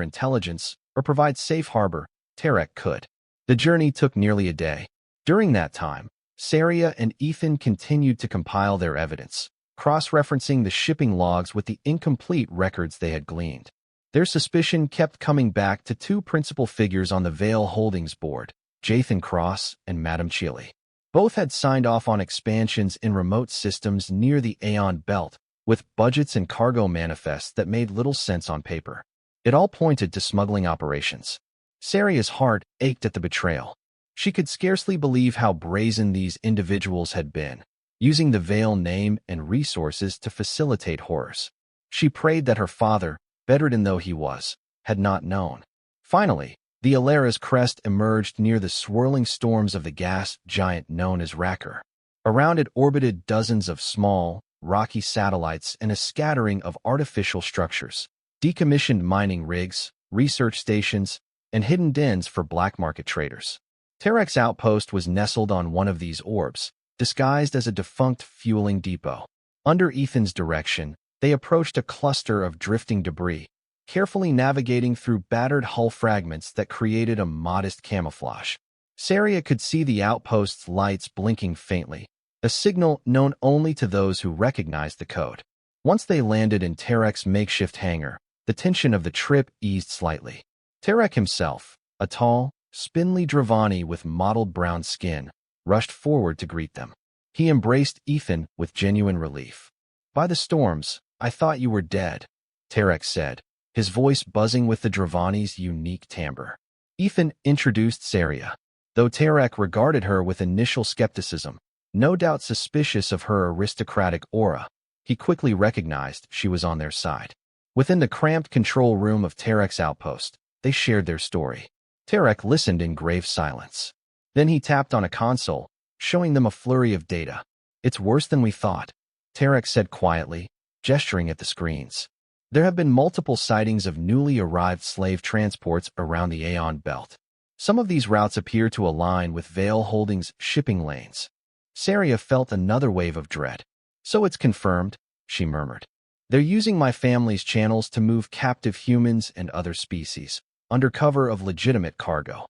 intelligence or provide safe harbor, Tarek could. The journey took nearly a day. During that time, Saria and Ethan continued to compile their evidence, cross-referencing the shipping logs with the incomplete records they had gleaned. Their suspicion kept coming back to two principal figures on the Vale Holdings board, Jathan Cross and Madame Chile. Both had signed off on expansions in remote systems near the Aeon Belt, with budgets and cargo manifests that made little sense on paper. It all pointed to smuggling operations. Saria's heart ached at the betrayal. She could scarcely believe how brazen these individuals had been, using the Vale name and resources to facilitate horrors. She prayed that her father, veteran though he was, had not known. Finally, the Heiress crest emerged near the swirling storms of the gas giant known as Racker. Around it orbited dozens of small, rocky satellites and a scattering of artificial structures, decommissioned mining rigs, research stations, and hidden dens for black market traders. Tarek's outpost was nestled on one of these orbs, disguised as a defunct fueling depot. Under Ethan's direction, they approached a cluster of drifting debris, carefully navigating through battered hull fragments that created a modest camouflage. Saria could see the outpost's lights blinking faintly, a signal known only to those who recognized the code. Once they landed in Tarek's makeshift hangar, the tension of the trip eased slightly. Tarek himself, a tall, spindly Dravani with mottled brown skin, rushed forward to greet them. He embraced Ethan with genuine relief. "By the storms, I thought you were dead," Tarek said, his voice buzzing with the Dravani's unique timbre. Ethan introduced Saria. Though Tarek regarded her with initial skepticism, no doubt suspicious of her aristocratic aura. He quickly recognized she was on their side. Within the cramped control room of Tarek's outpost, they shared their story. Tarek listened in grave silence. Then he tapped on a console, showing them a flurry of data. "It's worse than we thought," Tarek said quietly, gesturing at the screens. "There have been multiple sightings of newly arrived slave transports around the Aeon belt. Some of these routes appear to align with Vale Holdings' shipping lanes." Saria felt another wave of dread. "So it's confirmed," she murmured. "They're using my family's channels to move captive humans and other species, under cover of legitimate cargo."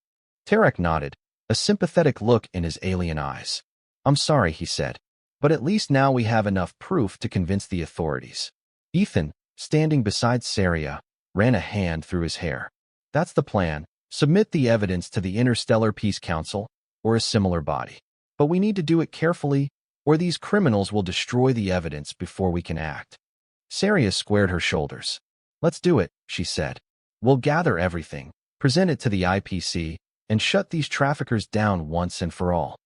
Tarek nodded, a sympathetic look in his alien eyes. "I'm sorry," he said, "but at least now we have enough proof to convince the authorities." Ethan, standing beside Saria, ran a hand through his hair. "That's the plan. Submit the evidence to the Interstellar Peace Council or a similar body. But we need to do it carefully, or these criminals will destroy the evidence before we can act." Saria squared her shoulders. "Let's do it," she said. "We'll gather everything, present it to the IPC, and shut these traffickers down once and for all."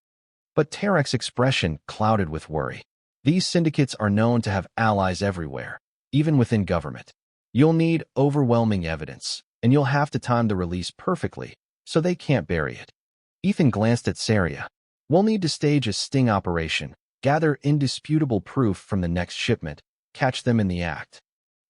But Tarek's expression clouded with worry. "These syndicates are known to have allies everywhere, even within government. You'll need overwhelming evidence, and you'll have to time the release perfectly, so they can't bury it." Ethan glanced at Saria. "We'll need to stage a sting operation, gather indisputable proof from the next shipment, catch them in the act."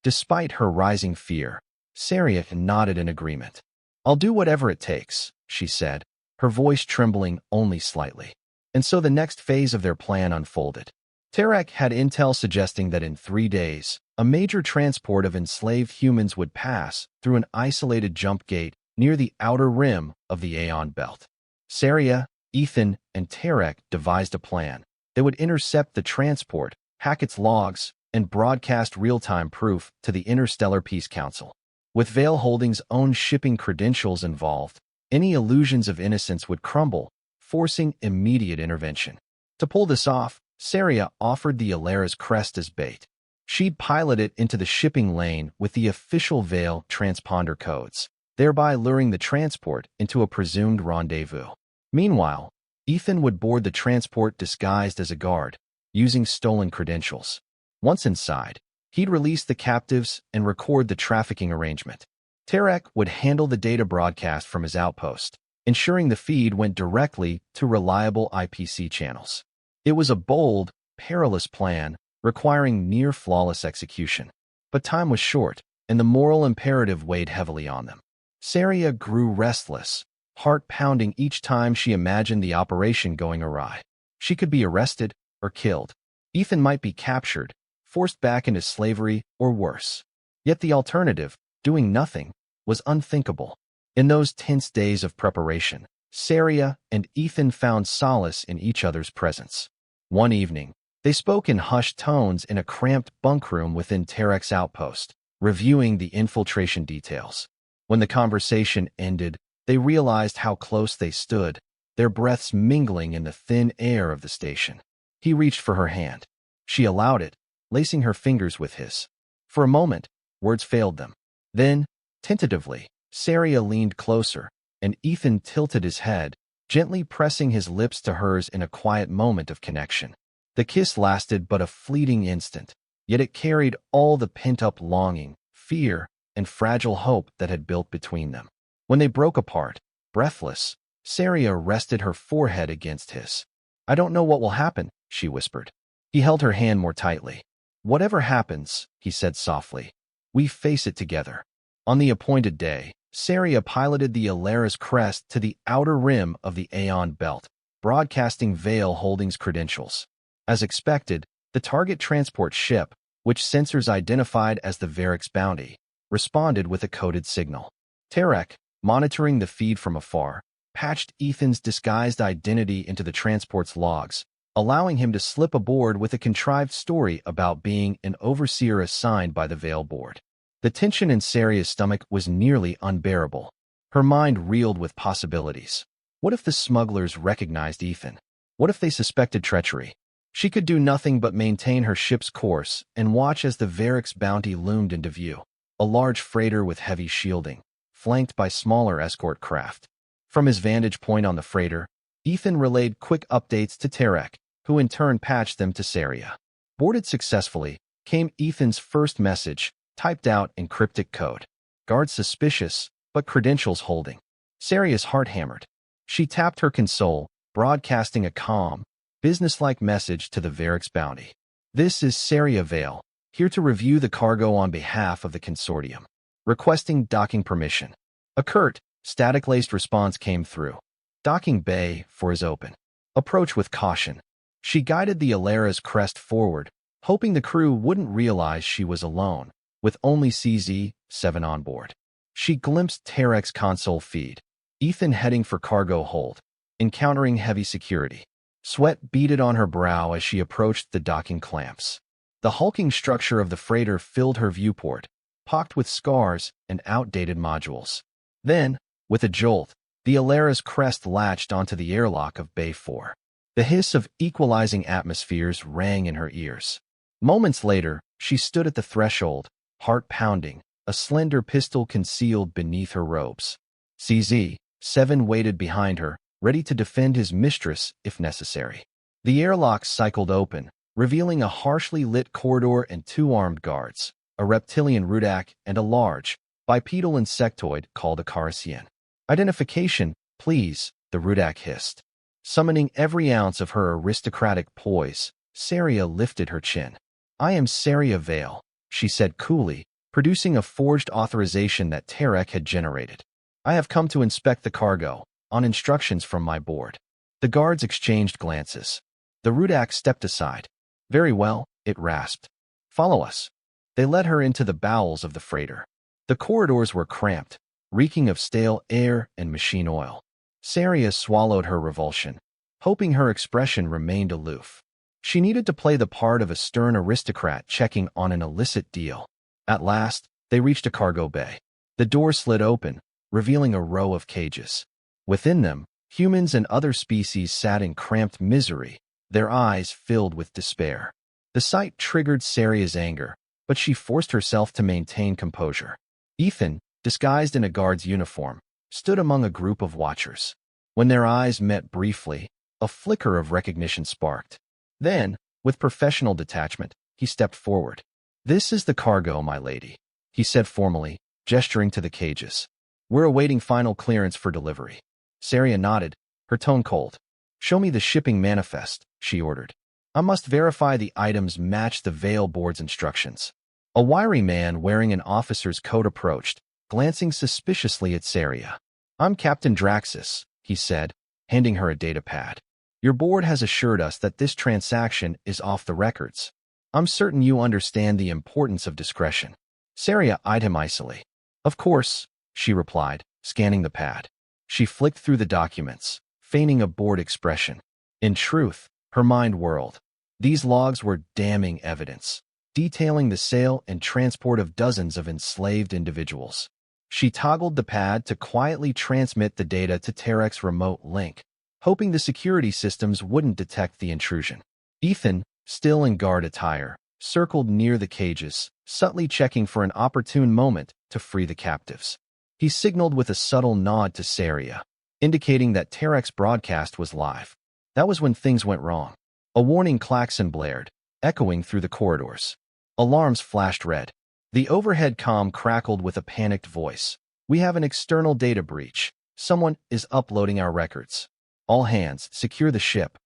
Despite her rising fear, Saria nodded in agreement. "I'll do whatever it takes," she said, her voice trembling only slightly. And so the next phase of their plan unfolded. Tarek had intel suggesting that in 3 days, a major transport of enslaved humans would pass through an isolated jump gate near the outer rim of the Aeon belt. Saria, Ethan, and Tarek devised a plan. They would intercept the transport, hack its logs, and broadcast real-time proof to the Interstellar Peace Council. With Vale Holdings' own shipping credentials involved, any illusions of innocence would crumble, forcing immediate intervention. To pull this off, Saria offered the Alera's crest as bait. She'd pilot it into the shipping lane with the official Vale transponder codes, thereby luring the transport into a presumed rendezvous. Meanwhile, Ethan would board the transport disguised as a guard, using stolen credentials. Once inside, he'd release the captives and record the trafficking arrangement. Tarek would handle the data broadcast from his outpost, ensuring the feed went directly to reliable IPC channels. It was a bold, perilous plan, requiring near-flawless execution. But time was short, and the moral imperative weighed heavily on them. Saria grew restless, heart pounding each time she imagined the operation going awry. She could be arrested or killed. Ethan might be captured, forced back into slavery, or worse. Yet the alternative, doing nothing, was unthinkable. In those tense days of preparation, Saria and Ethan found solace in each other's presence. One evening, they spoke in hushed tones in a cramped bunk room within Tarek's outpost, reviewing the infiltration details. When the conversation ended, they realized how close they stood, their breaths mingling in the thin air of the station. He reached for her hand. She allowed it, lacing her fingers with his. For a moment, words failed them. Then, tentatively, Saria leaned closer, and Ethan tilted his head, gently pressing his lips to hers in a quiet moment of connection. The kiss lasted but a fleeting instant, yet it carried all the pent-up longing, fear, and fragile hope that had built between them. When they broke apart, breathless, Saria rested her forehead against his. "I don't know what will happen," she whispered. He held her hand more tightly. "Whatever happens," he said softly, "we face it together." On the appointed day, Saria piloted the Alera's crest to the outer rim of the Aeon belt, broadcasting Vale Holdings' credentials. As expected, the target transport ship, which sensors identified as the Vexus Bounty, responded with a coded signal. Tarek, monitoring the feed from afar, patched Ethan's disguised identity into the transport's logs, allowing him to slip aboard with a contrived story about being an overseer assigned by the Vale board. The tension in Saria's stomach was nearly unbearable. Her mind reeled with possibilities. What if the smugglers recognized Ethan? What if they suspected treachery? She could do nothing but maintain her ship's course and watch as the Vexus Bounty loomed into view, a large freighter with heavy shielding, flanked by smaller escort craft. From his vantage point on the freighter, Ethan relayed quick updates to Tarek, who in turn patched them to Saria. Boarded successfully came Ethan's first message, typed out in cryptic code. Guard suspicious, but credentials holding. Saria's heart hammered. She tapped her console, broadcasting a calm, businesslike message to the Vexus bounty. This is Sarya Vale, here to review the cargo on behalf of the consortium. Requesting docking permission. A curt, static-laced response came through. Docking bay 4 is open. Approach with caution. She guided the Heiress crest forward, hoping the crew wouldn't realize she was alone, with only CZ-7 on board. She glimpsed Tarek's console feed. Ethan heading for cargo hold, encountering heavy security. Sweat beaded on her brow as she approached the docking clamps. The hulking structure of the freighter filled her viewport, pocked with scars and outdated modules. Then, with a jolt, the Heiress crest latched onto the airlock of Bay 4. The hiss of equalizing atmospheres rang in her ears. Moments later, she stood at the threshold, heart pounding, a slender pistol concealed beneath her robes. CZ-7 waited behind her, ready to defend his mistress if necessary. The airlock cycled open, revealing a harshly lit corridor and 2 armed guards, a reptilian rudak and a large, bipedal insectoid called a Carasian. Identification, please, the rudak hissed. Summoning every ounce of her aristocratic poise, Saria lifted her chin. I am Sarya Vale, she said coolly, producing a forged authorization that Tarek had generated. I have come to inspect the cargo, on instructions from my board. The guards exchanged glances. The rudak stepped aside. Very well, it rasped. Follow us. They led her into the bowels of the freighter. The corridors were cramped, reeking of stale air and machine oil. Saria swallowed her revulsion, hoping her expression remained aloof. She needed to play the part of a stern aristocrat checking on an illicit deal. At last, they reached a cargo bay. The door slid open, revealing a row of cages. Within them, humans and other species sat in cramped misery, their eyes filled with despair. The sight triggered Saria's anger, but she forced herself to maintain composure. Ethan, disguised in a guard's uniform, stood among a group of watchers. When their eyes met briefly, a flicker of recognition sparked. Then, with professional detachment, he stepped forward. This is the cargo, my lady, he said formally, gesturing to the cages. We're awaiting final clearance for delivery. Saria nodded, her tone cold. Show me the shipping manifest, she ordered. I must verify the items match the Vale board's instructions. A wiry man wearing an officer's coat approached, glancing suspiciously at Saria. I'm Captain Draxus, he said, handing her a data pad. Your board has assured us that this transaction is off the records. I'm certain you understand the importance of discretion. Saria eyed him icily. Of course, she replied, scanning the pad. She flicked through the documents, feigning a bored expression. In truth, her mind whirled. These logs were damning evidence, detailing the sale and transport of dozens of enslaved individuals. She toggled the pad to quietly transmit the data to Tarek's remote link, hoping the security systems wouldn't detect the intrusion. Ethan, still in guard attire, circled near the cages, subtly checking for an opportune moment to free the captives. He signaled with a subtle nod to Saria, indicating that Tarek's broadcast was live. That was when things went wrong. A warning klaxon blared, echoing through the corridors. Alarms flashed red. The overhead comm crackled with a panicked voice. We have an external data breach. Someone is uploading our records. All hands, secure the ship.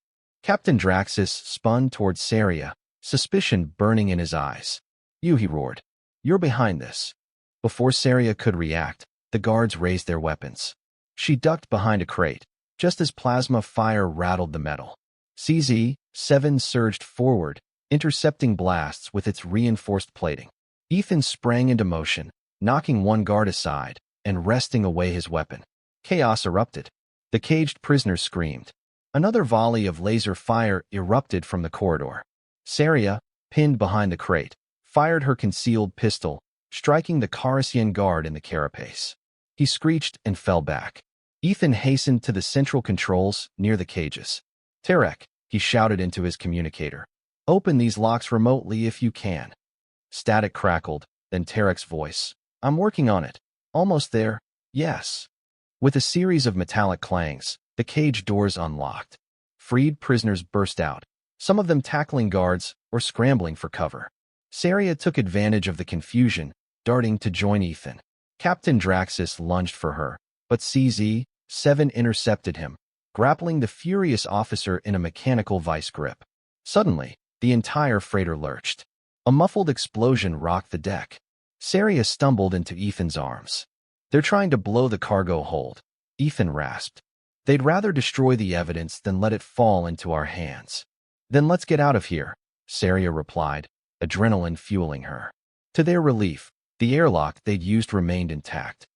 Captain Draxus spun towards Saria, suspicion burning in his eyes. You, he roared. You're behind this. Before Saria could react, the guards raised their weapons. She ducked behind a crate, just as plasma fire rattled the metal. CZ-7 surged forward, intercepting blasts with its reinforced plating. Ethan sprang into motion, knocking one guard aside and wresting away his weapon. Chaos erupted. The caged prisoner screamed. Another volley of laser fire erupted from the corridor. Saria, pinned behind the crate, fired her concealed pistol, striking the Carasian guard in the carapace. He screeched and fell back. Ethan hastened to the central controls near the cages. Tarek, he shouted into his communicator. Open these locks remotely if you can. Static crackled, then Tarek's voice. I'm working on it. Almost there. Yes. With a series of metallic clangs, the cage doors unlocked. Freed prisoners burst out, some of them tackling guards or scrambling for cover. Saria took advantage of the confusion, darting to join Ethan. Captain Draxus lunged for her, but CZ-7 intercepted him, grappling the furious officer in a mechanical vice grip. Suddenly, the entire freighter lurched. A muffled explosion rocked the deck. Saria stumbled into Ethan's arms. "They're trying to blow the cargo hold," Ethan rasped. "They'd rather destroy the evidence than let it fall into our hands." "Then let's get out of here," Saria replied, adrenaline fueling her. To their relief, the airlock they'd used remained intact.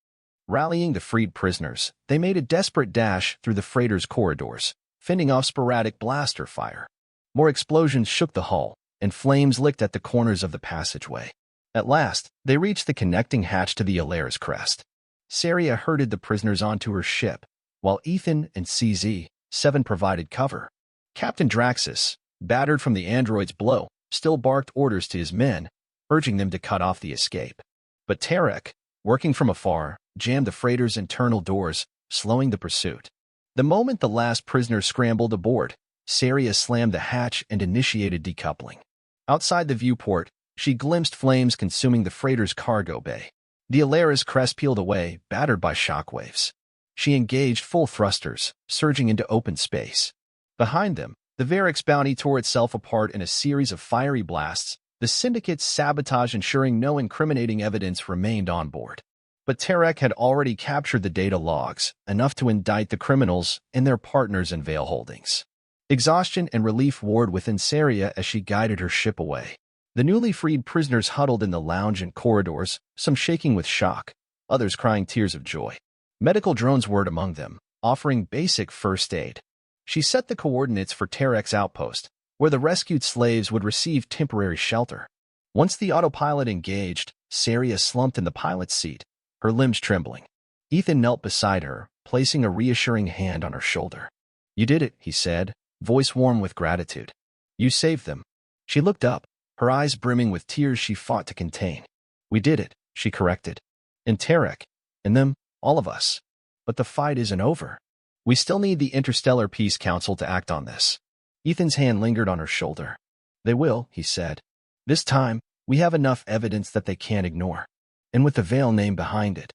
Rallying the freed prisoners, they made a desperate dash through the freighter's corridors, fending off sporadic blaster fire. More explosions shook the hull, and flames licked at the corners of the passageway. At last, they reached the connecting hatch to the Heiress crest. Saria herded the prisoners onto her ship, while Ethan and CZ-7 provided cover. Captain Draxus, battered from the android's blow, still barked orders to his men, urging them to cut off the escape. But Tarek, working from afar, jammed the freighter's internal doors, slowing the pursuit. The moment the last prisoner scrambled aboard, Saria slammed the hatch and initiated decoupling. Outside the viewport, she glimpsed flames consuming the freighter's cargo bay. The Heiress crest peeled away, battered by shockwaves. She engaged full thrusters, surging into open space. Behind them, the Vexus bounty tore itself apart in a series of fiery blasts, the syndicate's sabotage ensuring no incriminating evidence remained on board. But Tarek had already captured the data logs, enough to indict the criminals and their partners in Vale Holdings. Exhaustion and relief warred within Saria as she guided her ship away. The newly freed prisoners huddled in the lounge and corridors, some shaking with shock, others crying tears of joy. Medical drones whirred among them, offering basic first aid. She set the coordinates for Tarek's outpost, where the rescued slaves would receive temporary shelter. Once the autopilot engaged, Saria slumped in the pilot's seat, her limbs trembling. Ethan knelt beside her, placing a reassuring hand on her shoulder. "You did it," he said, voice warm with gratitude. "You saved them." She looked up, her eyes brimming with tears she fought to contain. "We did it," she corrected. "And Tarek, and them, all of us. But the fight isn't over. We still need the Interstellar Peace Council to act on this." Ethan's hand lingered on her shoulder. "They will," he said. "This time, we have enough evidence that they can't ignore. And with the Vale name behind it."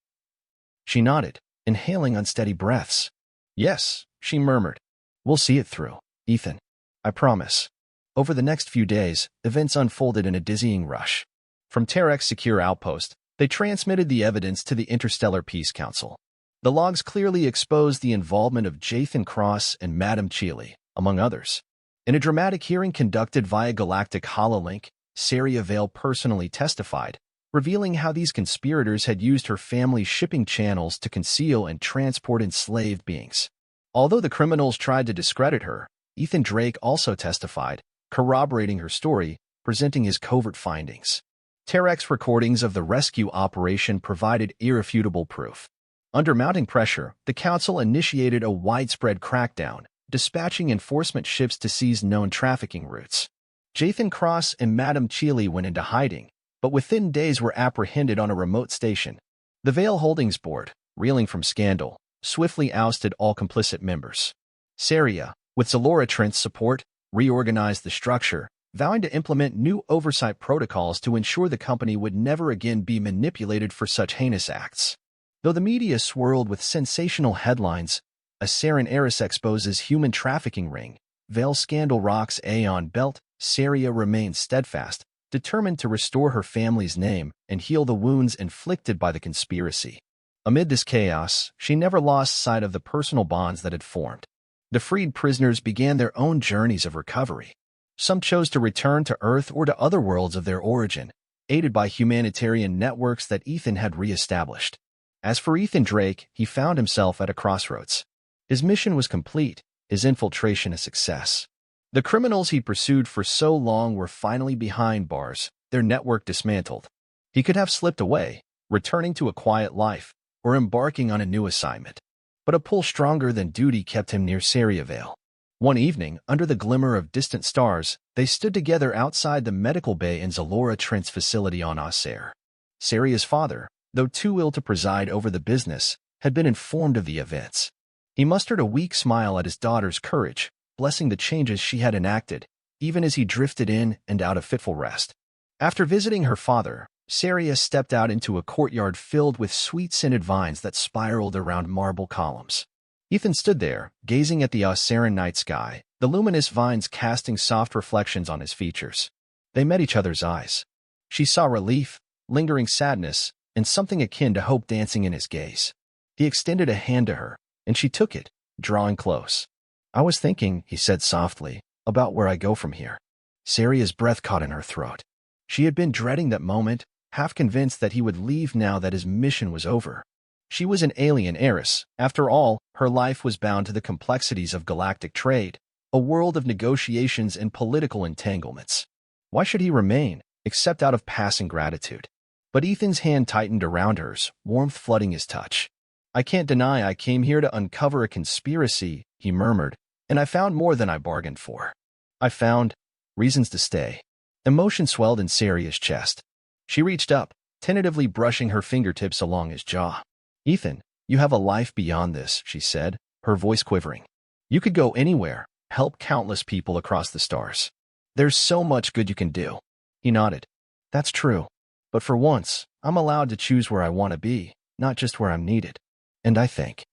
She nodded, inhaling unsteady breaths. "Yes," she murmured. "We'll see it through, Ethan. I promise." Over the next few days, events unfolded in a dizzying rush. From Tarek's secure outpost, they transmitted the evidence to the Interstellar Peace Council. The logs clearly exposed the involvement of Jathan Cross and Madame Chile, among others. In a dramatic hearing conducted via galactic hololink, Sarya Vale personally testified, revealing how these conspirators had used her family's shipping channels to conceal and transport enslaved beings. Although the criminals tried to discredit her, Ethan Drake also testified, corroborating her story, presenting his covert findings. Tarek's recordings of the rescue operation provided irrefutable proof. Under mounting pressure, the council initiated a widespread crackdown, dispatching enforcement ships to seize known trafficking routes. Jathan Cross and Madame Chile went into hiding, but within days were apprehended on a remote station. The Vale Holdings Board, reeling from scandal, swiftly ousted all complicit members. Saria, with Zalora Trent's support, reorganized the structure, vowing to implement new oversight protocols to ensure the company would never again be manipulated for such heinous acts. Though the media swirled with sensational headlines, "A Sarin Heiress exposes human trafficking ring," Vale scandal rocks Aeon belt, Saria remained steadfast, determined to restore her family's name and heal the wounds inflicted by the conspiracy. Amid this chaos, she never lost sight of the personal bonds that had formed. The freed prisoners began their own journeys of recovery. Some chose to return to Earth or to other worlds of their origin, aided by humanitarian networks that Ethan had re-established. As for Ethan Drake, he found himself at a crossroads. His mission was complete, his infiltration a success. The criminals he pursued for so long were finally behind bars, their network dismantled. He could have slipped away, returning to a quiet life, or embarking on a new assignment. But a pull stronger than duty kept him near Sarya Vale. One evening, under the glimmer of distant stars, they stood together outside the medical bay in Zalora Trent's facility on Acer. Saria's father, though too ill to preside over the business, had been informed of the events. He mustered a weak smile at his daughter's courage, blessing the changes she had enacted, even as he drifted in and out of fitful rest. After visiting her father, Sarya stepped out into a courtyard filled with sweet-scented vines that spiraled around marble columns. Ethan stood there, gazing at the serene night sky, the luminous vines casting soft reflections on his features. They met each other's eyes. She saw relief, lingering sadness, and something akin to hope dancing in his gaze. He extended a hand to her, and she took it, drawing close. "I was thinking," he said softly, "about where I go from here." Sarya's breath caught in her throat. She had been dreading that moment, half convinced that he would leave now that his mission was over. She was an alien heiress. After all, her life was bound to the complexities of galactic trade, a world of negotiations and political entanglements. Why should he remain, except out of passing gratitude? But Ethan's hand tightened around hers, warmth flooding his touch. "I can't deny I came here to uncover a conspiracy," he murmured, "and I found more than I bargained for. I found reasons to stay." Emotion swelled in Sarya's chest. She reached up, tentatively brushing her fingertips along his jaw. "Ethan, you have a life beyond this," she said, her voice quivering. "You could go anywhere, help countless people across the stars. There's so much good you can do." He nodded. "That's true. But for once, I'm allowed to choose where I want to be, not just where I'm needed. And I think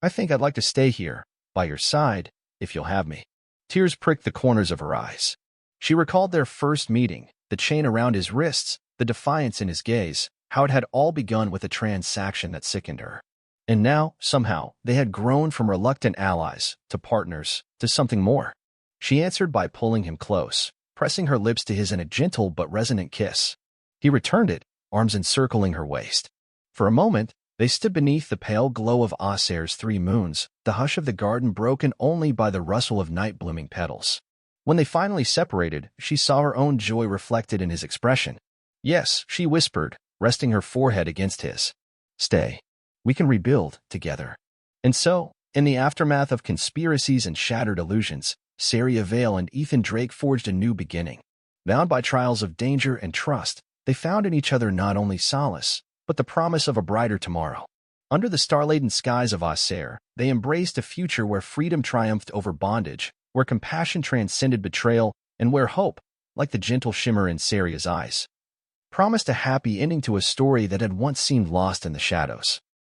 I'd like to stay here, by your side, if you'll have me." Tears pricked the corners of her eyes. She recalled their first meeting, the chain around his wrists, the defiance in his gaze, how it had all begun with a transaction that sickened her. And now, somehow, they had grown from reluctant allies to partners to something more. She answered by pulling him close, pressing her lips to his in a gentle but resonant kiss. He returned it, arms encircling her waist. For a moment, they stood beneath the pale glow of Aser's 3 moons, the hush of the garden broken only by the rustle of night-blooming petals. When they finally separated, she saw her own joy reflected in his expression. "Yes," she whispered, resting her forehead against his. "Stay. We can rebuild together." And so, in the aftermath of conspiracies and shattered illusions, Sarya Vale and Ethan Drake forged a new beginning. Bound by trials of danger and trust, they found in each other not only solace, but the promise of a brighter tomorrow. Under the star-laden skies of Aser, they embraced a future where freedom triumphed over bondage, where compassion transcended betrayal, and where hope, like the gentle shimmer in Sarya's eyes, promised a happy ending to a story that had once seemed lost in the shadows.